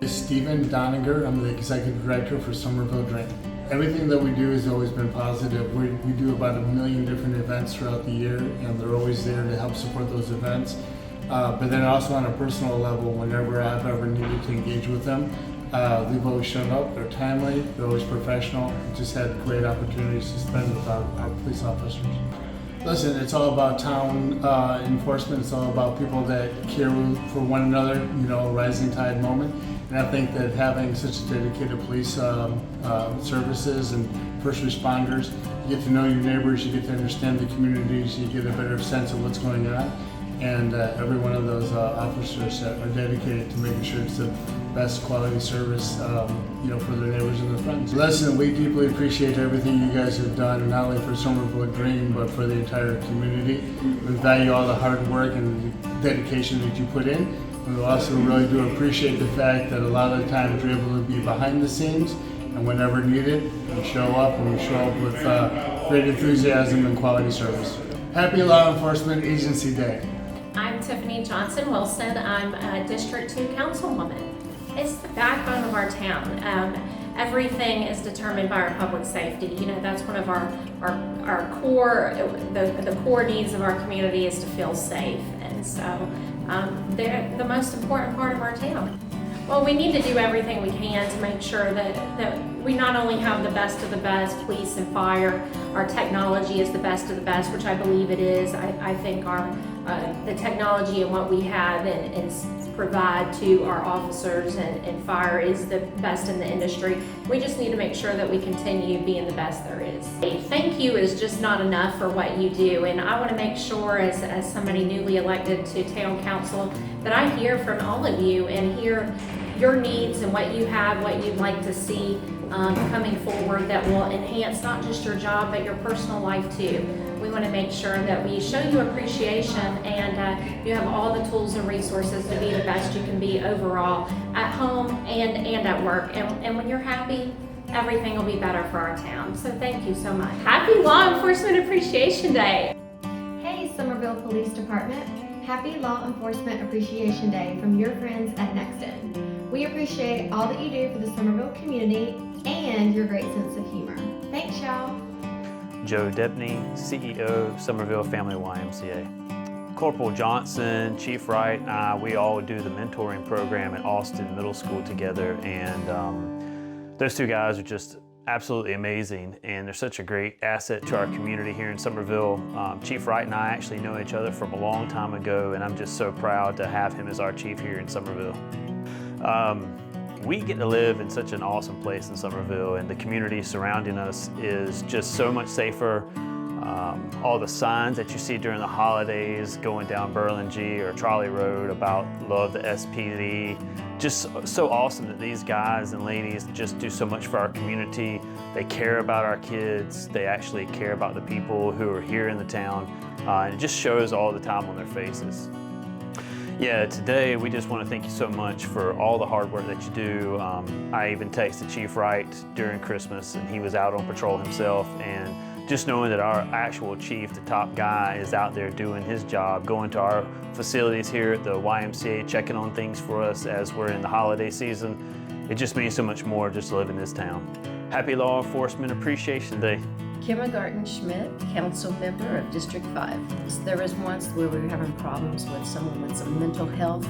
Stephen Doniger. I'm the executive director for Summerville Drain. Everything that we do has always been positive. We do about 1 million different events throughout the year, and they're always there to help support those events. But then also on a personal level, whenever I've ever needed to engage with them, they've always shown up. They're timely, they're always professional. Just had great opportunities to spend with our police officers. Listen, it's all about town enforcement. It's all about people that care for one another, you know, a rising tide moment. And I think that having such dedicated police services and first responders, you get to know your neighbors, you get to understand the communities, you get a better sense of what's going on. And every one of those officers are dedicated to making sure it's the best quality service, you know, for their neighbors and their friends. Listen, we deeply appreciate everything you guys have done, not only for Summerville Green, but for the entire community. We value all the hard work and the dedication that you put in. We also really do appreciate the fact that a lot of the times you're able to be behind the scenes, and whenever needed, you show up, and we show up with great enthusiasm and quality service. Happy Law Enforcement Agency Day. I'm Tiffany Johnson-Wilson. I'm a District 2 Councilwoman. It's the backbone of our town. Everything is determined by our public safety. You know, that's one of our core, the core needs of our community is to feel safe. And so they're the most important part of our town. Well, we need to do everything we can to make sure that we not only have the best of the best police and fire, our technology is the best of the best, which I believe it is. I think the technology and what we have and provide to our officers and fire is the best in the industry. We just need to make sure that we continue being the best there is. Thank you is just not enough for what you do, and I want to make sure as somebody newly elected to town council that I hear from all of you and hear your needs and what you have, what you'd like to see coming forward that will enhance not just your job but your personal life too. We want to make sure that we show you appreciation and you have all the tools and resources to be the best you can be overall at home and at work. And when you're happy, everything will be better for our town. So thank you so much. Happy Law Enforcement Appreciation Day. Hey, Summerville Police Department. Happy Law Enforcement Appreciation Day from your friends at Nexton. We appreciate all that you do for the Summerville community and your great sense of humor. Thanks, y'all. Joe Debney, CEO, Summerville Family YMCA. Corporal Johnson, Chief Wright, and I, we all do the mentoring program at Austin Middle School together, and those two guys are just absolutely amazing, and they're such a great asset to our community here in Summerville. Chief Wright and I actually know each other from a long time ago, and I'm just so proud to have him as our chief here in Summerville. We get to live in such an awesome place in Summerville, and the community surrounding us is just so much safer. All the signs that you see during the holidays going down Berlin-G or Trolley Road about love the SPD, just so awesome that these guys and ladies just do so much for our community. They care about our kids. They actually care about the people who are here in the town. And it just shows all the time on their faces. Yeah, today we just want to thank you so much for all the hard work that you do. I even texted Chief Wright during Christmas, and he was out on patrol himself, and just knowing that our actual chief, the top guy, is out there doing his job, going to our facilities here at the YMCA, checking on things for us as we're in the holiday season, it just means so much more just to live in this town. Happy Law Enforcement Appreciation Day. Kimmergarten Schmidt, council member of District 5. There was once where we were having problems with someone with some mental health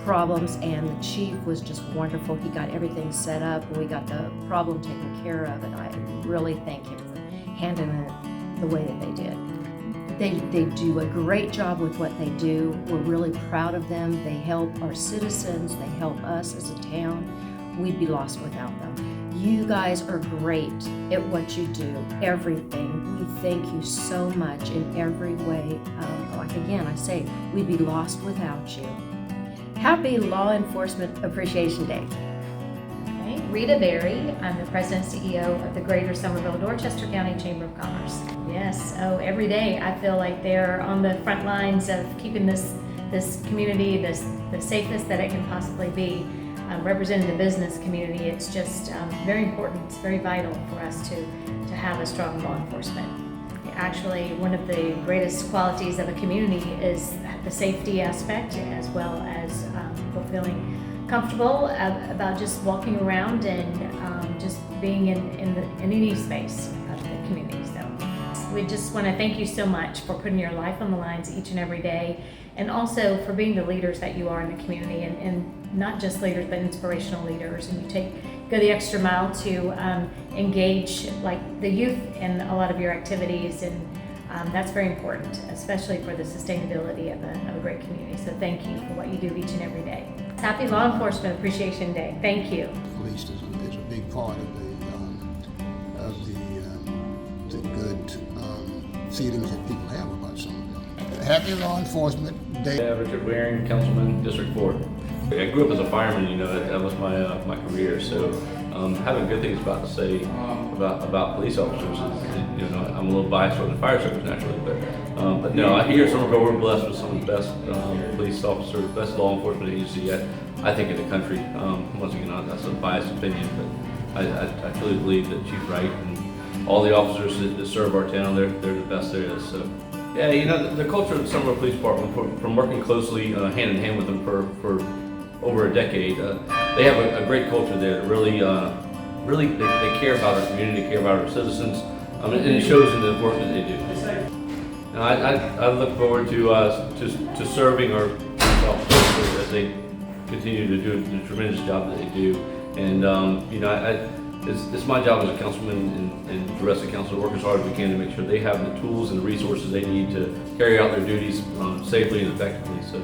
problems, and the chief was just wonderful. He got everything set up, and we got the problem taken care of, and I really thank him for handling it the way that they did. They do a great job with what they do. We're really proud of them. They help our citizens. They help us as a town. We'd be lost without them. You guys are great at what you do, everything. We thank you so much in every way. Like again, I say, we'd be lost without you. Happy Law Enforcement Appreciation Day. Okay, Rita Berry, I'm the President and CEO of the Greater Summerville Dorchester County Chamber of Commerce. Yes, every day I feel like they're on the front lines of keeping this community the safest that it can possibly be. Representing the business community, it's just very important, it's very vital for us to have a strong law enforcement. Actually, one of the greatest qualities of a community is the safety aspect, as well as fulfilling comfortable about just walking around and just being in any space of the community. So we just want to thank you so much for putting your life on the lines each and every day, and also for being the leaders that you are in the community, and not just leaders but inspirational leaders. And you go the extra mile to engage like the youth in a lot of your activities, and that's very important, especially for the sustainability of a great community. So thank you for what you do each and every day. Happy Law Enforcement Appreciation Day. Thank you. Police is a big part of the good feelings that people have about Summerville. Happy Law Enforcement Day. Yeah, Richard Waring, Councilman, District 4. I grew up as a fireman, you know, that was my career, so having good things about to say about police officers is, you know, I'm a little biased toward the fire service naturally, but no, I hear Summerville, we're blessed with some of the best police officers, best law enforcement agency I think in the country. Once again, that's a biased opinion, but I truly believe that Chief Wright and all the officers that serve our town, they're the best there is. So. Yeah, you know, the culture of the Summerville Police Department, from working closely hand in hand with them for over a decade, they have a great culture there. Really, they care about our community, they care about our citizens, and it shows in the work that they do. Now, I look forward to serving our police officers as they continue to do the tremendous job that they do. And you know, it's my job as a councilman and the rest of the council to work as hard as we can to make sure they have the tools and the resources they need to carry out their duties safely and effectively. So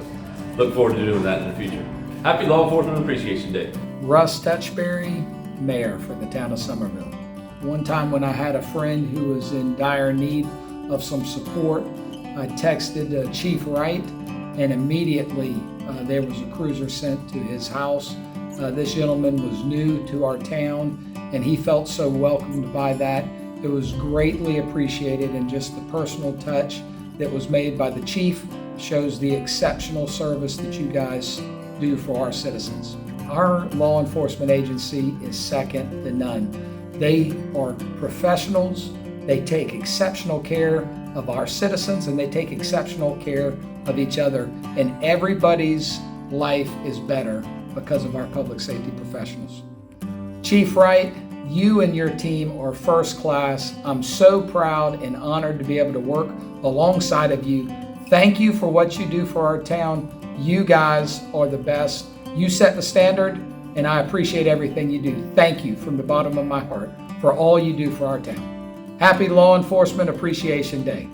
look forward to doing that in the future. Happy Law Enforcement Appreciation Day. Russ Dutchberry, Mayor for the town of Summerville. One time when I had a friend who was in dire need of some support, I texted Chief Wright, and immediately there was a cruiser sent to his house. This gentleman was new to our town, and he felt so welcomed by that. It was greatly appreciated, and just the personal touch that was made by the chief shows the exceptional service that you guys do for our citizens. Our law enforcement agency is second to none. They are professionals, they take exceptional care of our citizens, and they take exceptional care of each other, and everybody's life is better because of our public safety professionals. Chief Wright, you and your team are first class. I'm so proud and honored to be able to work alongside of you. Thank you for what you do for our town. You guys are the best. You set the standard, and I appreciate everything you do. Thank you from the bottom of my heart for all you do for our town. Happy Law Enforcement Appreciation Day.